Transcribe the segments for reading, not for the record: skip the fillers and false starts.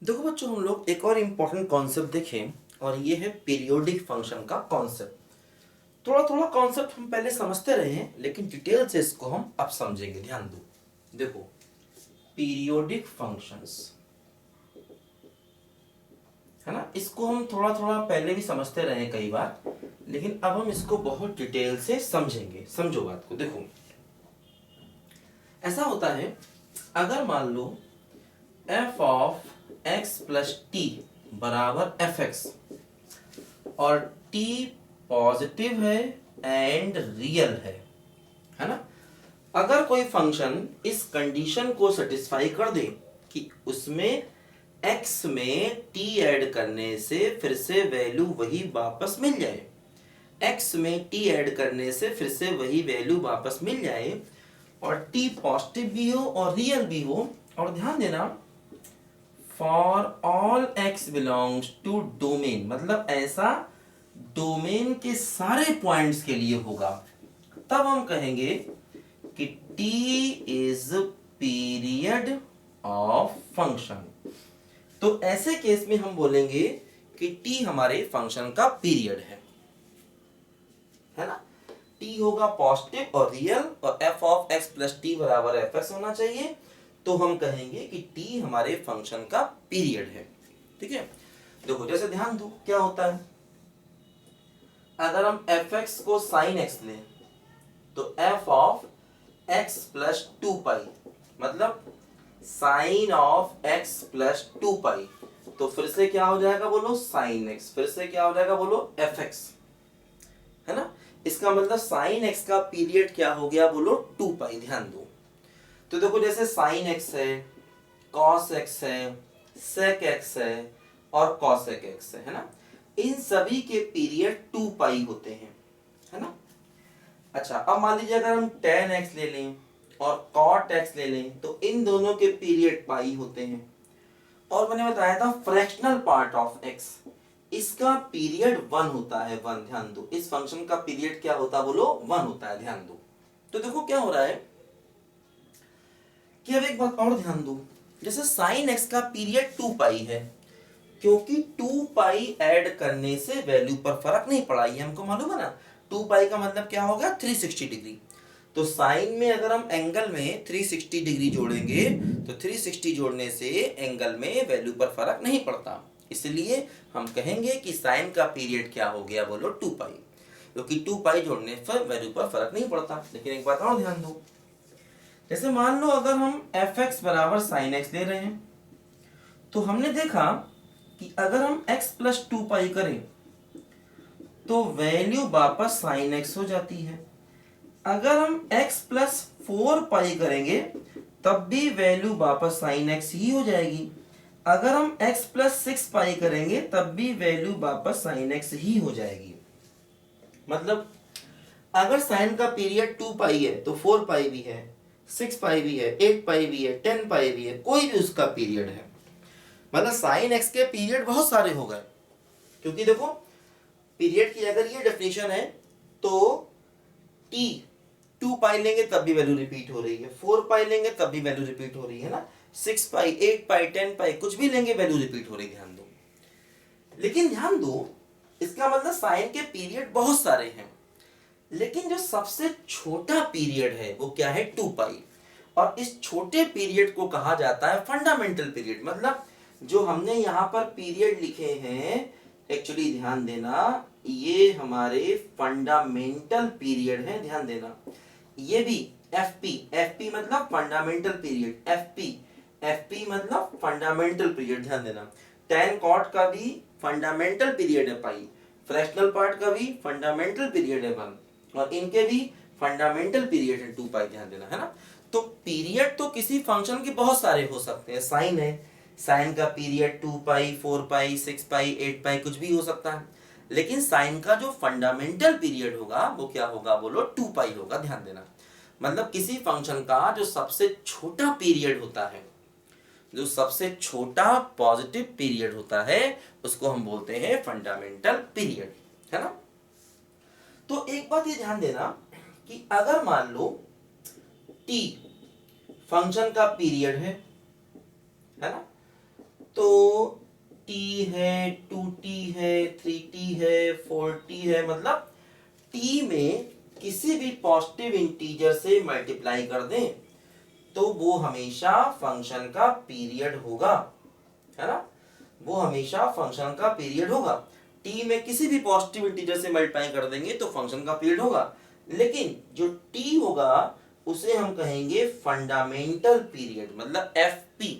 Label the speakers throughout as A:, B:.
A: देखो बच्चों, हम लोग एक और इम्पोर्टेंट कॉन्सेप्ट देखें और ये है पीरियोडिक फंक्शन का कॉन्सेप्ट। थोड़ा थोड़ा कॉन्सेप्ट हम पहले समझते रहे हैं, लेकिन डिटेल से इसको हम अब समझेंगे। ध्यान दो। देखो, पीरियोडिक फंक्शंस है ना, इसको हम थोड़ा थोड़ा पहले भी समझते रहे हैं कई बार, लेकिन अब हम इसको बहुत डिटेल से समझेंगे। समझो बात को। देखो, ऐसा होता है, अगर मान लो f of x plus T बराबर एफ एक्स और t पॉजिटिव है एंड रियल है ना। अगर कोई फंक्शन इस कंडीशन को सेटिस्फाई कर दे कि उसमें x में t ऐड करने से फिर से वैल्यू वही वापस मिल जाए, x में t ऐड करने से फिर से वही वैल्यू वापस मिल जाए और t पॉजिटिव भी हो और रियल भी हो, और ध्यान देना, for all x belongs to domain, मतलब ऐसा डोमेन के सारे पॉइंट्स के लिए होगा, तब हम कहेंगे कि t is period of function. तो ऐसे केस में हम बोलेंगे कि t हमारे फंक्शन का पीरियड है ना। t होगा पॉजिटिव और रियल और f of x plus T बराबर एफ एक्स होना चाहिए, तो हम कहेंगे कि t हमारे फंक्शन का पीरियड है। ठीक है। देखो, जैसे ध्यान दो क्या होता है, अगर हम एफ एक्स को साइन एक्स लें तो f of x plus two pi, मतलब sine of x plus two pi, तो फिर से क्या हो जाएगा बोलो, साइन x, फिर से क्या हो जाएगा बोलो, एफ एक्स, है ना। इसका मतलब साइन x का पीरियड क्या हो गया बोलो, टू पाई। ध्यान दो, तो देखो जैसे साइन x है, कॉस x है, सेक x है और कॉसेक x है ना, इन सभी के पीरियड टू पाई होते हैं, है ना। अच्छा, अब मान लीजिए अगर हम tan x ले लें और cot x ले लें तो इन दोनों के पीरियड पाई होते हैं। और मैंने बताया था फ्रैक्शनल पार्ट ऑफ x, इसका पीरियड वन होता है, वन। ध्यान दो, इस फंक्शन का पीरियड क्या होता है बोलो, वन होता है। ध्यान दो, तो देखो क्या हो रहा है कि अब एक बात और ध्यान दो, जैसे साइन x का पीरियड टू पाई है, क्योंकि टू पाई ऐड करने से वैल्यू पर फर्क नहीं पड़ा, ये हमको मालूम है ना। टू पाई का मतलब क्या होगा, 360 डिग्री। तो साइन में अगर हम एंगल में 360 डिग्री जोड़ेंगे तो 360 जोड़ने से एंगल में वैल्यू पर फर्क नहीं पड़ता, इसलिए हम कहेंगे कि साइन का पीरियड क्या हो गया बोलो, टू पाई, क्योंकि टू पाई जोड़ने पर वैल्यू पर फर्क नहीं पड़ता। लेकिन एक बात और ध्यान दो, जैसे मान लो अगर हम एफ एक्स बराबर साइन एक्स ले रहे हैं, तो हमने देखा कि अगर हम x प्लस टू पाई करें तो वैल्यू वापस साइन x हो जाती है। अगर हम x प्लस फोर पाई करेंगे तब भी वैल्यू वापस साइन x ही हो जाएगी। अगर हम x प्लस सिक्स पाई करेंगे तब भी वैल्यू वापस साइन x ही हो जाएगी। मतलब अगर साइन का पीरियड टू पाई है तो फोर पाई भी है, सिक्स पाई भी है, एट पाई भी है, टेन पाई भी है, कोई भी उसका पीरियड है। मतलब साइन एक्स के पीरियड बहुत सारे हो गए, क्योंकि देखो पीरियड की अगर ये डेफिनेशन है तो टी टू पाई लेंगे तब भी वैल्यू रिपीट हो रही है, फोर पाई लेंगे तब भी वैल्यू रिपीट हो रही है ना, six pi, eight pi, ten pi, कुछ भी लेंगे वैल्यू रिपीट हो रही। ध्यान दो, लेकिन ध्यान दो, इसका मतलब साइन के पीरियड बहुत सारे हैं, लेकिन जो सबसे छोटा पीरियड है वो क्या है, टू पाई। और इस छोटे पीरियड को कहा जाता है फंडामेंटल पीरियड। मतलब जो हमने यहाँ पर पीरियड लिखे हैं, एक्चुअली ध्यान देना, ये हमारे फंडामेंटल पीरियड है। ध्यान देना, ये भी एफपी, एफपी मतलब फंडामेंटल पीरियड, एफपी, एफपी मतलब फंडामेंटल पीरियड। ध्यान देना, tan cot का भी फंडामेंटल पीरियड है पाई, फ्रैक्शनल पार्ट का भी फंडामेंटल पीरियड है वन, और इनके भी फंडामेंटल पीरियड है टू पाई। ध्यान देना, है ना। तो पीरियड तो किसी फंक्शन के बहुत सारे हो सकते हैं। साइन है, साइन का period two pi, four pi, six pi, eight pi, कुछ भी हो सकता है, लेकिन साइन का जो फंडामेंटल पीरियड होगा वो क्या होगा बोलो, टू पाई होगा। ध्यान देना, मतलब किसी फंक्शन का जो सबसे छोटा पीरियड होता है, जो सबसे छोटा पॉजिटिव पीरियड होता है, उसको हम बोलते हैं फंडामेंटल पीरियड, है ना। तो एक बात ये ध्यान देना कि अगर मान लो t फंक्शन का पीरियड है ना, तो t है, 2t है, 3t है, 4t है, मतलब t में किसी भी पॉजिटिव इंटीजर से मल्टीप्लाई कर दें तो वो हमेशा फंक्शन का पीरियड होगा, है ना, वो हमेशा फंक्शन का पीरियड होगा। t में किसी भी पॉजिटिव इंटीजर से मल्टीप्लाई कर देंगे तो फंक्शन का पीरियड होगा, लेकिन जो t होगा उसे हम कहेंगे फंडामेंटल पीरियड, मतलब fp।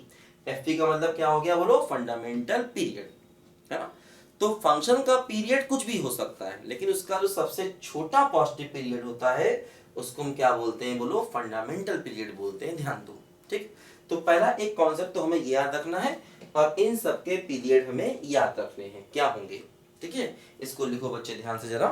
A: fp का मतलब क्या हो गया बोलो, फंडामेंटल पीरियड, है ना। तो फंक्शन का पीरियड कुछ भी हो सकता है, लेकिन उसका जो सबसे छोटा पॉजिटिव पीरियड होता है उसको हम क्या बोलते हैं बोलो, फंडामेंटल पीरियड बोलते हैं, ध्यान दो। ठीक, तो पहला एक कॉन्सेप्ट तो हमें याद रखना है और इन सबके पीरियड हमें याद रखने हैं क्या होंगे। ठीक है, इसको लिखो बच्चे ध्यान से जरा।